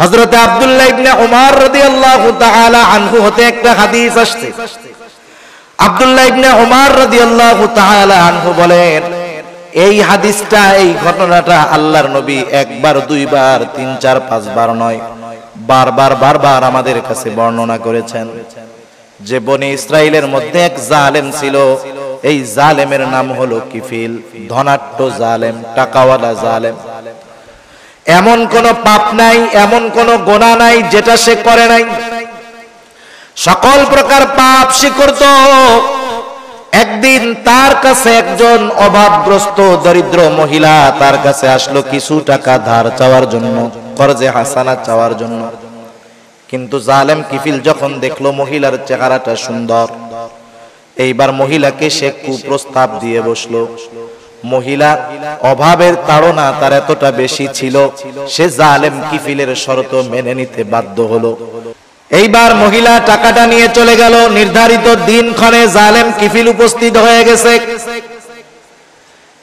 হযরত আব্দুল্লাহ ইবনে উমর রাদিয়াল্লাহু তাআলা আনহু হতে একটা হাদিস আসছে। আব্দুল্লাহ ইবনে উমর রাদিয়াল্লাহু তাআলা আনহু বলেন, এই হাদিসটা, এই ঘটনাটা আল্লাহর নবী একবার, দুইবার, 3, 4, 5 বার নয়, বারবার আমাদের কাছে বর্ণনা করেছেন যে বনি ইসরাইলের মধ্যে এক জালেম ছিল। এই জালেমের নাম হলো কিফিল, ধনাঢ্য জালেম, টাকাওয়ালা জালেম। এমন কোন পাপ নাই, এমন কোন গুনাহ নাই যেটা সে করে নাই। সকল প্রকার পাপ সে করত। একদিন তার কাছে একজন অভাবগ্রস্ত দরিদ্র মহিলা তার কাছে আসলো কিছু টাকা ধার চাওয়ার জন্য, কর্জে হাসানা চাওয়ার জন্য। কিন্তু জালেম কিফিল যখন দেখলো মহিলার চেহারাটা সুন্দর, এইবার মহিলাকে সে কুপ্রস্তাব দিয়ে বসলো। মহিলা অভাবের তাড়না তার এতটা বেশি ছিল, সে জালেম কিফিলের শর্ত মেনে নিতে বাধ্য হলো। এইবার মহিলা টাকাটা নিয়ে চলে গেল। নির্ধারিত দিনক্ষণে জালেম কিফিল উপস্থিত হয়ে গেছে।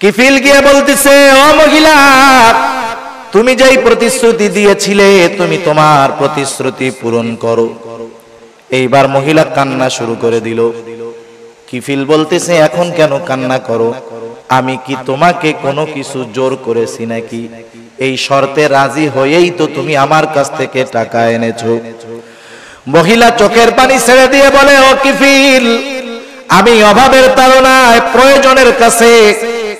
কিফিল গিয়ে বলতেছে, ও মহিলা, তুমি যেই প্রতিশ্রুতি দিয়েছিলে তুমি তোমার প্রতিশ্রুতি পূরণ করো। এইবার মহিলা কান্না শুরু করে দিল। কিফিল বলতেছে, এখন কেন কান্না করো? আমি কি তোমাকে কোনো কিছু জোর করেছি নাকি? এই শর্তে রাজি হয়েই তো তুমি আমার কাছ থেকে টাকা এনেছো। মহিলা চোখের পানি ছেড়ে দিয়ে বলে, ও কিফিল, আমি অভাবের তাড়নায় প্রয়োজনের কাছে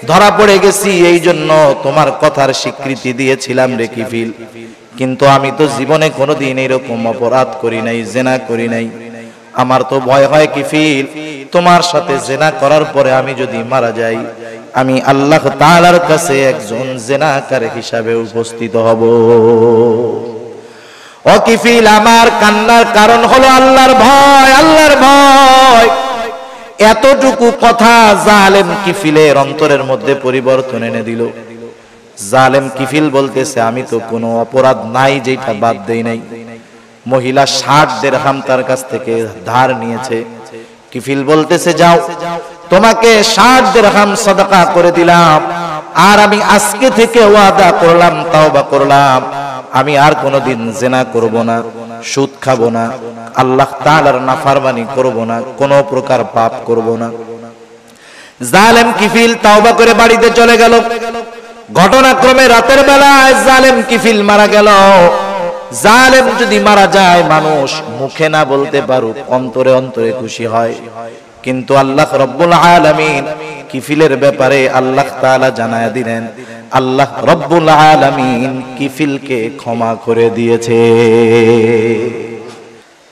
ধরা পড়ে গেছি, এই জন্য তোমার কথার স্বীকৃতি দিয়েছিলাম রে কিফিল। কিন্তু আমি তো জীবনে কোনোদিন এরকম অপরাধ করি নাই, জেনা করি নাই। আমার তো ভয় হয় কিফিল, তোমার সাথে জেনা করার পরে আমি যদি মারা যাই, আমি আল্লাহ তাআলার কাছে একজন জেনাকার হিসাবে উপস্থিত হব। ও কিফিল, আমার কান্নার কারণ হলো আল্লাহর ভয়, আল্লাহর ভয়। এতটুকু কথা জালেম কিফিলের অন্তরের মধ্যে পরিবর্তন এনে দিল। জালেম কিফিল বলতেছে, আমি তো কোনো অপরাধ নাই যেটা বাদ দেই নাই। মহিলা 60 দিরহাম তার কাছ থেকে ধার নিয়েছে। কিফিল বলতেছে, যাও, তোমাকে 60 দিরহাম সাদাকা করে দিলাম, আর আমি আজকে থেকে ওয়াদা করলাম, তাওবা করলাম, আমি আর কোনোদিন জিনা করব না, সুদ খাবো না, আল্লাহ তাআলার নাফরমানি করব না, কোনো প্রকার পাপ করব না। জালেম কিফিল তাওবা করে বাড়িতে চলে গেল। ঘটনাক্রমে রাতের বেলায় জালেম কিফিল মারা গেল। জালেম যদি মারা যায়, মানুষ মুখে না বলতে পারুক, অন্তরে অন্তরে খুশি হয়। কিন্তু আল্লাহ রব্বুল আলামিন কিফিলের ব্যাপারে আল্লাহ তাআলা জানায়া দিলেন, আল্লাহ রব্বুল আলামিন কিফিলকে ক্ষমা করে দিয়েছে।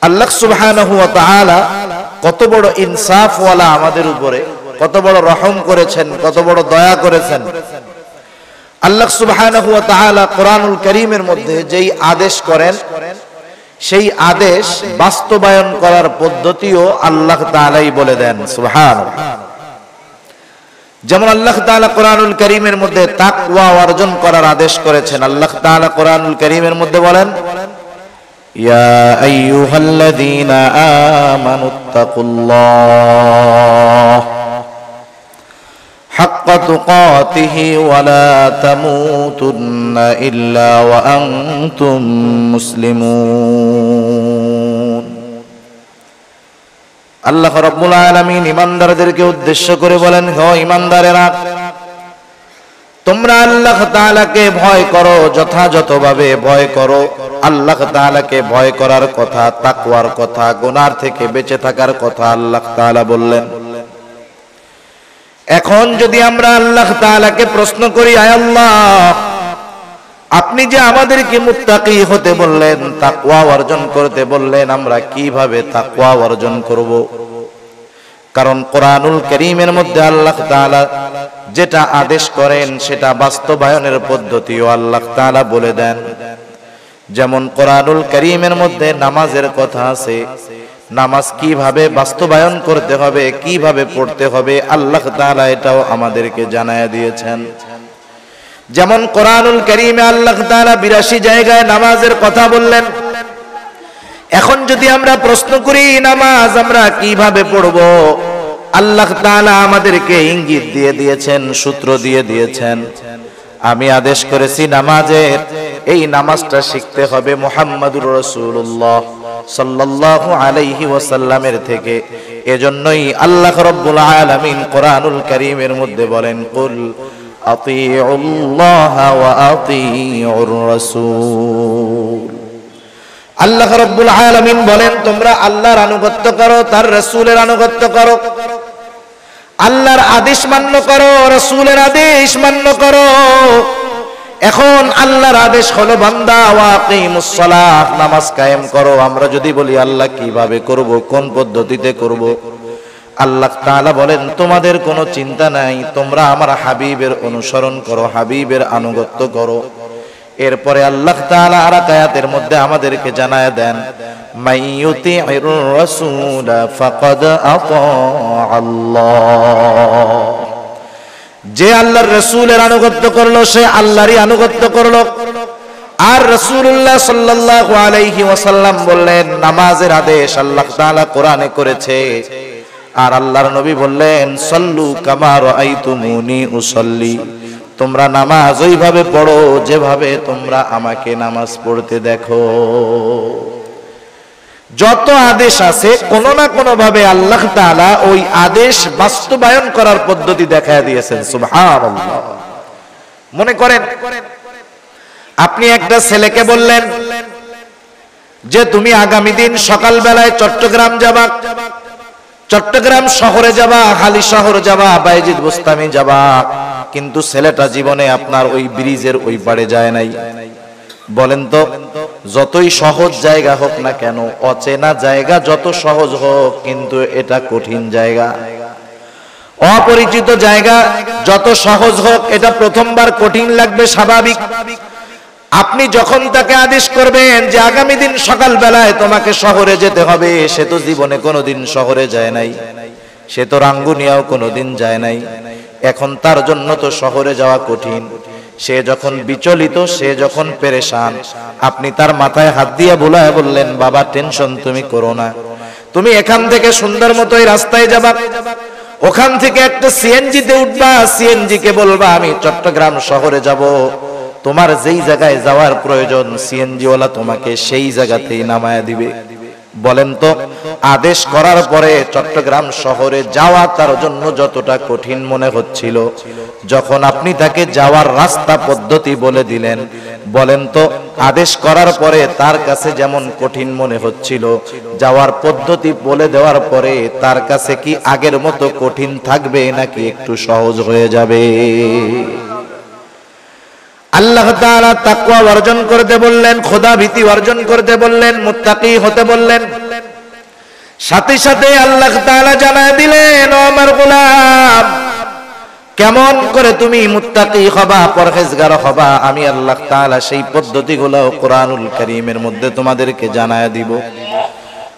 আল্লাহ সুবহানাহু ওয়া তাআলা কত বড় ইনসাফওয়ালা আমাদের উপরে, কত বড় রহম করেছেন, কত বড় দয়া করেছেন। আল্লাহ সুবহানাহু ওয়া তাআলা কোরআনুল কারীমের মধ্যে যেই আদেশ করেন, সেই আদেশ বাস্তবায়ন করার পদ্ধতিও আল্লাহ তাআলাই বলে দেন। সুবহানাল্লাহ। যেমন আল্লাহ তাআলা কোরআনুল কারীমের মধ্যে তাকওয়া অর্জন করার আদেশ করেছেন। আল্লাহ তাআলা কোরআনুল কারীমের মধ্যে বলেন, ইয়া আইয়ুহাল্লাযীনা আমানুত্তাকুল্লাহ হাক্কা তুকাতিহি ওয়া লা তামুতুন্না ইল্লা ওয়া আনতুম মুসলিমুন। আল্লাহ রাব্বুল আলামিন ঈমানদারদেরকে উদ্দেশ্য করে বলেন, হে ঈমানদারেরা, তোমরা আল্লাহ তাআলাকে ভয় করো, যথাযথভাবে ভয় করো। আল্লাহ তাআলাকে ভয় করার কথা, তাকওয়ার কথা, গুনাহ থেকে বেঁচে থাকার কথা আল্লাহ তাআলা বললেন। এখন যদি আমরা আল্লাহ তাআলাকে প্রশ্ন করি, আয় আল্লাহ, আপনি যে আমাদেরকে মুত্তাকি হতে বললেন, তাকওয়া অর্জন করতে বললেন, আমরা কিভাবে তাকওয়া অর্জন করব? কারণ কোরআনুল কারীমের মধ্যে আল্লাহ তাআলা যেটা আদেশ করেন সেটা বাস্তবায়নের পদ্ধতিও আল্লাহ তাআলা বলে দেন। যেমন কোরআনুল কারীমের মধ্যে নামাজের কথা আছে, নামাজ কিভাবে বাস্তবায়ন করতে হবে, কিভাবে পড়তে হবে, আল্লাহ তাআলা এটাও আমাদেরকে জানায়া দিয়েছেন। যেমন কোরআনুল কারীমে আল্লাহ তাআলা 82 জায়গায় নামাজের কথা বললেন। এখন যদি আমরা প্রশ্ন করি নামাজ আমরা কিভাবে পড়ব, আল্লাহ তাআলা আমাদেরকে ইঙ্গিত দিয়ে দিয়েছেন, সূত্র দিয়ে দিয়েছেন। আমি আদেশ করেছি নামাজের এই নামাজটা শিখতে হবে মুহাম্মাদুর রাসূলুল্লাহ সাল্লাল্লাহু আলাইহি ওয়াসাল্লামের থেকে। এজন্যই আল্লাহ রাব্বুল আলামিন কোরআনুল কারীমের মধ্যে বলেন, কুল আতিউল্লাহ ওয়া আতিউর রাসূল। আল্লাহ রাব্বুল আলামিন বলেন, তোমরা আল্লাহর আনুগত্য করো, তার রাসূলের আনুগত্য করো। আল্লাহর আদেশ মান্য করো, রাসূলের আদেশ মান্য করো। এখন আল্লাহর আদেশ হলো বান্দা ওয়াকিমুস সালাত, নামাজ কায়েম করো। আমরা যদি বলি আল্লাহ কিভাবে করব, কোন পদ্ধতিতে করব, আল্লাহ তাআলা বলেন তোমাদের কোনো চিন্তা নাই, তোমরা আমার হাবিবের অনুসরণ করো, হাবিবের আনুগত্য করো। এরপরে আল্লাহ তাআলা আর আয়াতের মধ্যে আমাদেরকে জানায় দেন, মাইয়ুতি'র রাসূল ফাকাদ আতাআল্লাহ। যে আল্লাহর রাসূলের আনুগত্য করলো সে আল্লাহরই আনুগত্য করলো। আর রাসূলুল্লাহ সাল্লাল্লাহু আলাইহি ওয়াসাল্লাম বললেন, নামাজের আদেশ আল্লাহ তাআলা কোরআনে করেছে। আর আল্লাহর নবী বললেন, সাল্লু কামা রাআইতুমুনি উসাল্লি, তোমরা নামাজ ওইভাবে পড়ো যেভাবে তোমরা আমাকে নামাজ পড়তে দেখো। যত আদেশ আছে কোন না কোন ভাবে আল্লাহ তাআলা ওই আদেশ বাস্তবায়ন করার পদ্ধতি দেখায় দিয়েছেন। সুবহানাল্লাহ। মনে করেন আপনি একটা ছেলেকে বললেন যে তুমি আগামী দিন সকাল বেলায় চট্টগ্রাম যাবা, চট্টগ্রাম শহরে যাবা, হালি শহর যাবা, বাইজিদ বুস্তামি যাবা। কিন্তু ছেলেটা জীবনে আপনার ওই ব্রিজের ওই পারে যায় নাই। বলেন তো, যতই সহজ জায়গা হোক না কেন, অচেনা জায়গা যত সহজ হোক, কিন্তু এটা কঠিন জায়গা। অপরিচিত জায়গা যত সহজ হোক, এটা প্রথমবার কঠিন লাগবে, স্বাভাবিক। আপনি যখন তাকে আদেশ করবেন যে আগামী দিন সকাল বেলায় তোমাকে শহরে যেতে হবে, সে তো জীবনে কোনোদিন শহরে যায় নাই, সে তো রাঙ্গুনিয়াও কোনোদিন যায় নাই। এখন তার জন্য তো শহরে যাওয়া কঠিন। সে যখন বিচলিত, সে যখন পেরেশান, আপনি তার মাথায় হাত দিয়ে বুলায় বললেন, বাবা টেনশন তুমি করো না, তুমি এখান থেকে সুন্দর মতো এই রাস্তায় যাবা, ওখান থেকে একটা সিএনজিতে উঠবা, সিএনজি কে বলবা আমি চট্টগ্রাম শহরে যাব। তোমার যেই জায়গায় যাওয়ার প্রয়োজন সিএনজি ওয়ালা তোমাকে সেই জায়গাতেই নামায়া দিবে। বলেন তো, আদেশ করার পরে চট্টগ্রাম শহরে যাওয়া তার জন্য যতটা কঠিন মনে হচ্ছিল, যখন আপনি তাকে যাওয়ার রাস্তা পদ্ধতি বলে দিলেন, বলেন তো আদেশ করার পরে তার কাছে যেমন কঠিন মনে হচ্ছিল, যাওয়ার পদ্ধতি বলে দেওয়ার পরে তার কাছে কি আগের মতো কঠিন থাকবে নাকি একটু সহজ হয়ে যাবে? আল্লাহ তাআলা তাকওয়া অর্জন করতে বললেন, খোদা ভীতি অর্জন করতে বললেন, মুত্তাকি হতে বললেন। সাথে সাথে আল্লাহ তাআলা জানায় দিলেন, ও আমার গোলাম, কেমন করে তুমি মুত্তাকি হবা, পরহেজগার হবা, আমি আল্লাহ তাআলা সেই পদ্ধতিগুলো কোরআনুল কারীমের মধ্যে তোমাদেরকে জানায় দিব।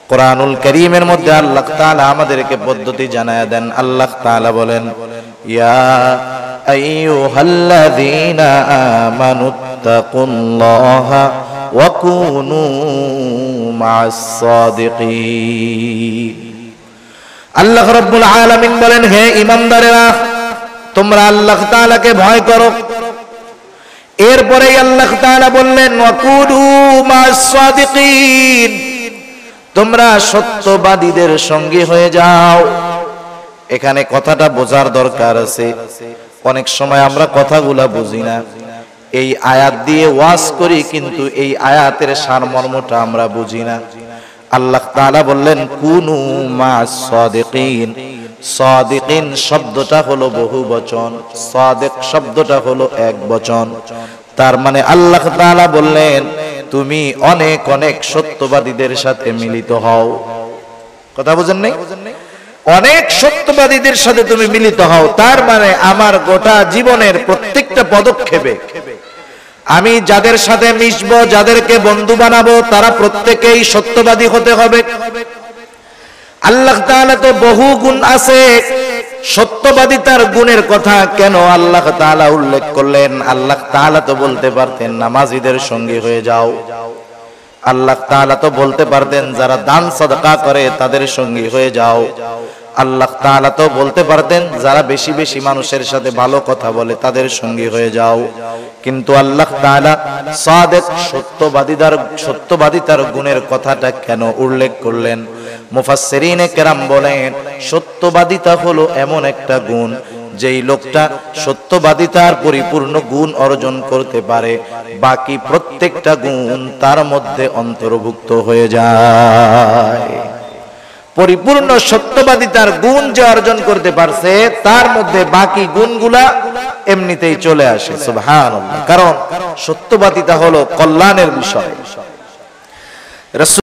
কোরআনুল কারীমের মধ্যে আল্লাহ তাআলা আমাদেরকে পদ্ধতি জানায় দেন। আল্লাহ তাআলা বলেন, ইয়া আইয়ুহাল্লাযীনা আমানুত্তাকুল্লাহা ওয়া কুনু মা'আস সাদিকিন। আল্লাহ রাব্বুল আলামিন বলেন, হে ঈমানদারেরা, তোমরা আল্লাহ তাআলাকে ভয় করো। এরপরে আল্লাহ তাআলা বললেন, ওয়া কুনু মা'আস সাদিকিন, তোমরা সত্যবাদীদের সঙ্গী হয়ে যাও। এখানে কথাটা বোঝার দরকার আছে। অনেক সময় আমরা কথাগুলা বুঝি না, এই আয়াত দিয়ে ওয়াজ করি কিন্তু এই আয়াতের সারমর্মটা আমরা বুঝি না। আল্লাহ তাআলা বললেন, কুনু মা'আস সাদিকিন। সাদিকিন শব্দটা হলো বহুবচন, সাদিক শব্দটা হলো একবচন। তার মানে আল্লাহ তাআলা বললেন, তুমি অনেক অনেক সত্যবাদীদের সাথে মিলিত হও। কথা বুঝেন নাই? অনেক সত্যবাদীদের সাথে তুমি মিলিত হও। তার মানে আমার গোটা জীবনের প্রত্যেকটা পদক্ষেপে আমি যাদের সাথে মিশবো, যাদেরকে বন্ধু বানাবো, তারা প্রত্যেকেই সত্যবাদী হতে হবে। আল্লাহ তাআলা তো বহু গুণ আছে, সত্যবাদিতার গুণের কথা কেন আল্লাহ তাআলা উল্লেখ করলেন? আল্লাহ তাআলা তো বলতে পারতেন নামাজীদের সঙ্গী হয়ে যাও, আল্লাহ তাআলা তো বলতে পারতেন যারা দান সাদকা করে তাদের সঙ্গী হয়ে যাও, আল্লাহ তাআলা তো বলতে পারতেন যারা বেশি বেশি মানুষের সাথে ভালো কথা বলে তাদের সঙ্গী হয়ে যাও, কিন্তু আল্লাহ তাআলা সাদিক সত্যবাদিতার গুণের কথাটা কেন উল্লেখ করলেন? মুফাসসিরিনে কেরাম বলেন সত্যবাদিতা হলো এমন একটা গুণ যেই লোকটা সত্যবাদিতার পরিপূর্ণ গুণ অর্জন করতে পারে বাকি প্রত্যেকটা গুণ তার মধ্যে অন্তর্ভুক্ত হয়ে যায়। পরিপূর্ণ সত্যবাদিতার গুণ যে অর্জন করতে পারছে তার মধ্যে বাকি গুণগুলা এমনিতেই চলে আসে। সুবহানাল্লাহ। কারণ সত্যবাদিতা হলো কল্যাণের বিষয়।